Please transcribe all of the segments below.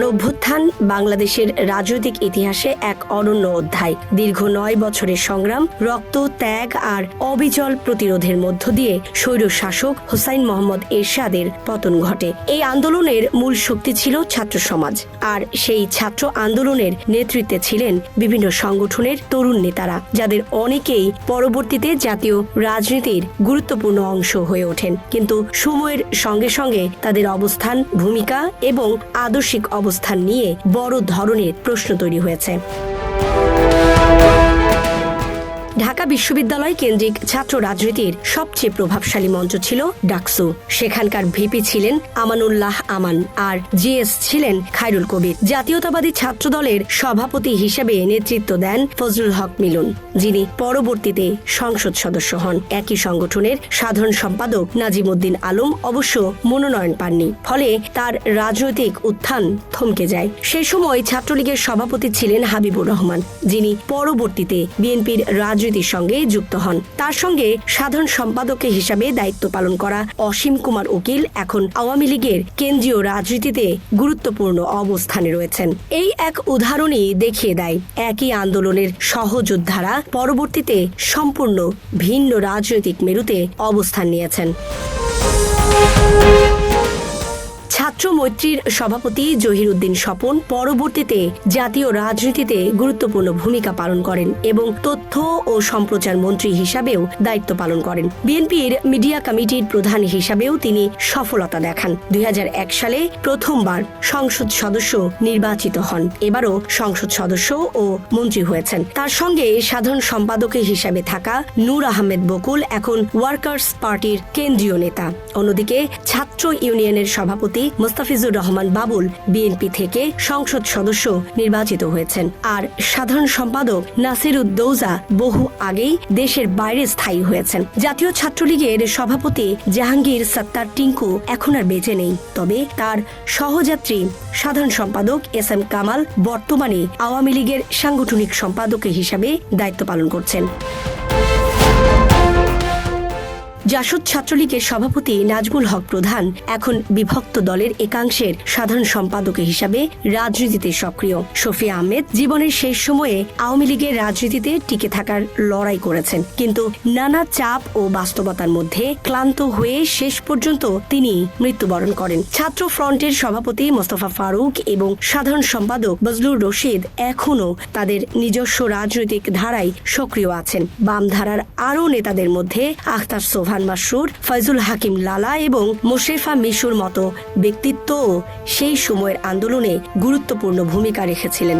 গণঅভ্যুত্থান বাংলাদেশের রাজনৈতিক ইতিহাসে এক অনন্য অধ্যায়। দীর্ঘ ৯ বছরের সংগ্রাম, রক্ত, ত্যাগ আর অবিচল প্রতিরোধের মধ্য দিয়ে স্বৈর শাসক হুসাইন মোহাম্মদ এরশাদের পতন ঘটে। এই আন্দোলনের মূল শক্তি ছিল ছাত্র সমাজ, আর সেই ছাত্র আন্দোলনের নেতৃত্বে ছিলেন বিভিন্ন সংগঠনের তরুণ নেতারা, যাদের অনেকেই পরবর্তীতে জাতীয় রাজনীতির গুরুত্বপূর্ণ অংশ হয়ে ওঠেন। কিন্তু সময়ের সঙ্গে সঙ্গে তাদের অবস্থান, ভূমিকা এবং আদর্শিক অবস্থান নিয়ে বড় ধরনের প্রশ্ন তৈরি হয়েছে। ঢাকা বিশ্ববিদ্যালয় কেন্দ্রিক ছাত্র রাজনীতির সবচেয়ে প্রভাবশালী মঞ্চ ছিল ডাকসু। সেখানকার ভিপি ছিলেন আমানুল্লাহ আমান, আর জিএস ছিলেন খায়রুল কবির। জাতীয়তাবাদী ছাত্র দলের সভাপতি হিসেবে নেতৃত্ব দেন ফজলুল হক মিলন, যিনি পরবর্তীতে সংসদ সদস্য হন। একই সংগঠনের সাধারণ সম্পাদক নাজিমউদ্দিন আলম অবশ্য মনোনয়ন পাননি, ফলে তার রাজনৈতিক উত্থান থমকে যায়। সে সময় ছাত্রলীগের সভাপতি ছিলেন হাবিবুর রহমান, যিনি পরবর্তীতে বিএনপির রাজনীতির সঙ্গে যুক্ত হন। তার সঙ্গে সাধারণ সম্পাদক হিসাবে দায়িত্ব পালন করা অসীম কুমার উকিল এখন আওয়ামী লীগের কেন্দ্রীয় রাজনীতিতে গুরুত্বপূর্ণ অবস্থানে রয়েছেন। এই এক উদাহরণই দেখিয়ে দেয় একই আন্দোলনের সহযোদ্ধারা পরবর্তীতে সম্পূর্ণ ভিন্ন রাজনৈতিক মেরুতে অবস্থান নিয়েছেন। ছাত্র মৈত্রীর সভাপতি জহিরউদ্দিন স্বপন পরবর্তীতে জাতীয় রাজনীতিতে গুরুত্বপূর্ণ ভূমিকা পালন করেন এবং তথ্য ও সম্প্রচার মন্ত্রী হিসাবেও দায়িত্ব পালন করেন। বিএনপির মিডিয়া কমিটির প্রধান হিসাবেও তিনি সফলতা দেখান। ২০০১ সালে প্রথমবার সংসদ সদস্য নির্বাচিত হন। এবারও সংসদ সদস্য ও মন্ত্রী হয়েছেন। তার সঙ্গে সাধারণ সম্পাদক হিসাবে থাকা নূর আহমেদ বকুল এখন ওয়ার্কার্স পার্টির কেন্দ্রীয় নেতা। অন্যদিকে ছাত্র ইউনিয়নের সভাপতি মোস্তাফিজুর রহমান বাবুল বিএনপি থেকে সংসদ সদস্য নির্বাচিত হয়েছেন, আর সাধারণ সম্পাদক নাসিরউদ্দৌজা বহু আগেই দেশের বাইরে স্থায়ী হয়েছেন। জাতীয় ছাত্রলীগের সভাপতি জাহাঙ্গীর সত্তার টিঙ্কু এখন আর বেঁচে নেই, তবে তার সহযাত্রী সাধারণ সম্পাদক এস.এম. কামাল বর্তমানে আওয়ামী লীগের সাংগঠনিক সম্পাদক হিসাবে দায়িত্ব পালন করছেন। জাসদ ছাত্রলীগের সভাপতি নাজমুল হক প্রধান এখন বিভক্ত দলের একাংশের সাধারণ সম্পাদক হিসাবে রাজনীতিতে সক্রিয়। শফিয়া আহমেদ জীবনের শেষ সময়ে আওয়ামী লীগের রাজনীতিতে টিকে থাকার লড়াই করেছেন, কিন্তু নানা চাপ ও বাস্তবতার মধ্যে ক্লান্ত হয়ে শেষ পর্যন্ত তিনি মৃত্যুবরণ করেন। ছাত্র ফ্রন্টের সভাপতি মোস্তফা ফারুক এবং সাধারণ সম্পাদক বজলুর রশিদ এখনও তাদের নিজস্ব রাজনৈতিক ধারায় সক্রিয় আছেন। বাম ধারার আরও নেতাদের মধ্যে আখতার সোভান মাসরুর, ফয়জুল হাকিম লালা এবং মোশেফা মিশুর মতো ব্যক্তিত্বও সেই সময়ের আন্দোলনে গুরুত্বপূর্ণ ভূমিকা রেখেছিলেন।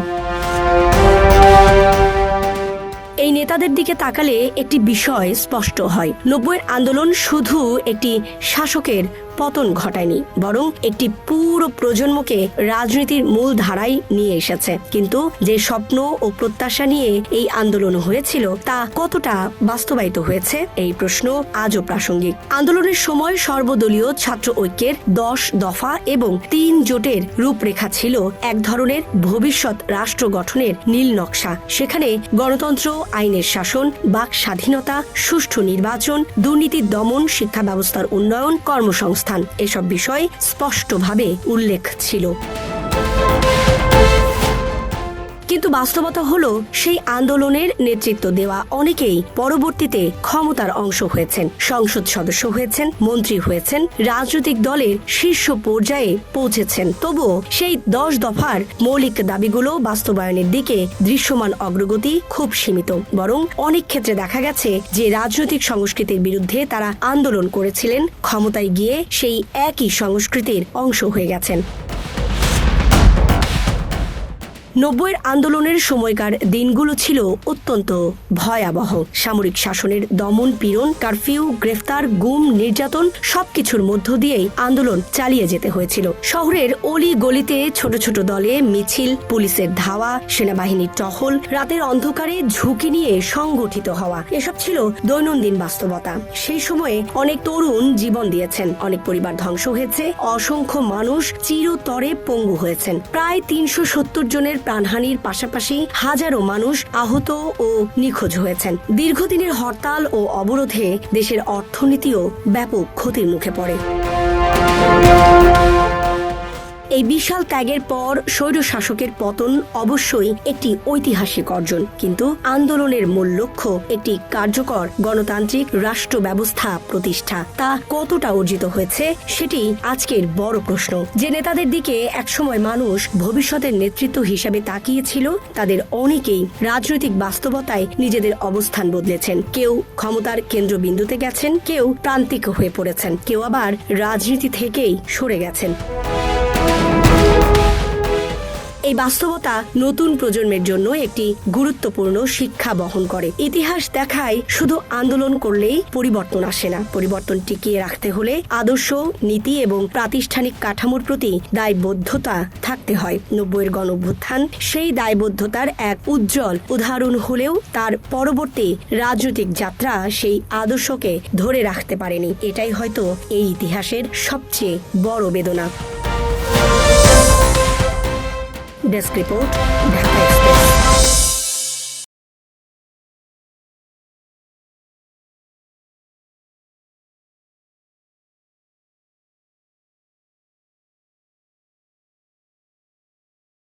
এই নেতাদের দিকে তাকালে একটি বিষয় স্পষ্ট হয়, ৯০-এর আন্দোলন শুধু একটি শাসকের পতন ঘটায়নি, বরং একটি পুরো প্রজন্মকে রাজনীতির মূল ধারায় নিয়ে এসেছে। কিন্তু যে স্বপ্ন ও প্রত্যাশা নিয়ে এই আন্দোলন হয়েছিল তা কতটা বাস্তবায়িত হয়েছে, এই প্রশ্ন আজও প্রাসঙ্গিক। আন্দোলনের সময় সর্বদলীয় ছাত্র ঐক্যের ১০ দফা এবং ৩ জোটের রূপরেখা ছিল এক ধরনের ভবিষ্যৎ রাষ্ট্র গঠনের নীল নকশা। সেখানে গণতন্ত্র, আইনের শাসন, বাক স্বাধীনতা, সুষ্ঠু নির্বাচন, দুর্নীতি দমন, শিক্ষা ব্যবস্থার উন্নয়ন, কর্মসংস্থান এসব বিষয় স্পষ্টভাবে উল্লেখ ছিল। কিন্তু বাস্তবতা হলো, সেই আন্দোলনের নেতৃত্ব দেওয়া অনেকেই পরবর্তীতে ক্ষমতার অংশ হয়েছেন, সংসদ সদস্য হয়েছেন, মন্ত্রী হয়েছেন, রাজনৈতিক দলের শীর্ষ পর্যায়ে পৌঁছেছেন। তবুও সেই ১০ দফার মৌলিক দাবিগুলো বাস্তবায়নের দিকে দৃশ্যমান অগ্রগতি খুব সীমিত। বরং অনেক ক্ষেত্রে দেখা গেছে যে রাজনৈতিক সংস্কৃতির বিরুদ্ধে তারা আন্দোলন করেছিলেন, ক্ষমতায় গিয়ে সেই একই সংস্কৃতির অংশ হয়ে গেছেন। ৯০-এর আন্দোলনের সময়কার দিনগুলো ছিল অত্যন্ত ভয়াবহ। সামরিক শাসনের দমন পীড়ন, কারফিউ, গ্রেফতার, গুম, নির্যাতন সবকিছুর মধ্য দিয়েই আন্দোলন চালিয়ে যেতে হয়েছিল। শহরের অলি গলিতে ছোট ছোট দলে মিছিল, পুলিশের ধাওয়া, সেনাবাহিনীর টহল, রাতের অন্ধকারে ঝুঁকি নিয়ে সংগঠিত হওয়া, এসব ছিল দৈনন্দিন বাস্তবতা। সেই সময়ে অনেক তরুণ জীবন দিয়েছেন, অনেক পরিবার ধ্বংস হয়েছে, অসংখ্য মানুষ চিরতরে পঙ্গু হয়েছেন। প্রায় ৩৭০ জনের প্রাণহানির পাশাপাশি হাজারো মানুষ আহত ও নিখোঁজ হয়েছেন। দীর্ঘদিনের হরতাল ও অবরোধে দেশের অর্থনীতিও ব্যাপক ক্ষতির মুখে পড়ে। এই বিশাল ত্যাগের পর স্বৈর শাসকের পতন অবশ্যই একটি ঐতিহাসিক অর্জন, কিন্তু আন্দোলনের মূল লক্ষ্য একটি কার্যকর গণতান্ত্রিক রাষ্ট্র ব্যবস্থা প্রতিষ্ঠা। তা কতটা অর্জিত হয়েছে সেটি আজকের বড় প্রশ্ন। যে নেতাদের দিকে একসময় মানুষ ভবিষ্যতের নেতৃত্ব হিসেবে তাকিয়েছিল, তাদের অনেকেই রাজনৈতিক বাস্তবতায় নিজেদের অবস্থান বদলেছেন। কেউ ক্ষমতার কেন্দ্রবিন্দুতে গেছেন, কেউ প্রান্তিক হয়ে পড়েছেন, কেউ আবার রাজনীতি থেকেই সরে গেছেন। এই বাস্তবতা নতুন প্রজন্মের জন্য একটি গুরুত্বপূর্ণ শিক্ষা বহন করে। ইতিহাস দেখায় শুধু আন্দোলন করলেই পরিবর্তন আসে না। পরিবর্তন টিকিয়ে রাখতে হলে আদর্শ, নীতি এবং প্রাতিষ্ঠানিক কাঠামোর প্রতি দায়বদ্ধতা থাকতে হয়। 90-এর গণঅভ্যুত্থান সেই দায়বদ্ধতার এক উজ্জ্বল উদাহরণ হলেও তার পরবর্তী রাজনৈতিক যাত্রা সেই আদর্শকে ধরে রাখতে পারেনি। এটাই হয়তো এই ইতিহাসের সবচেয়ে বড় বেদনা। Desk report, Dhaka express.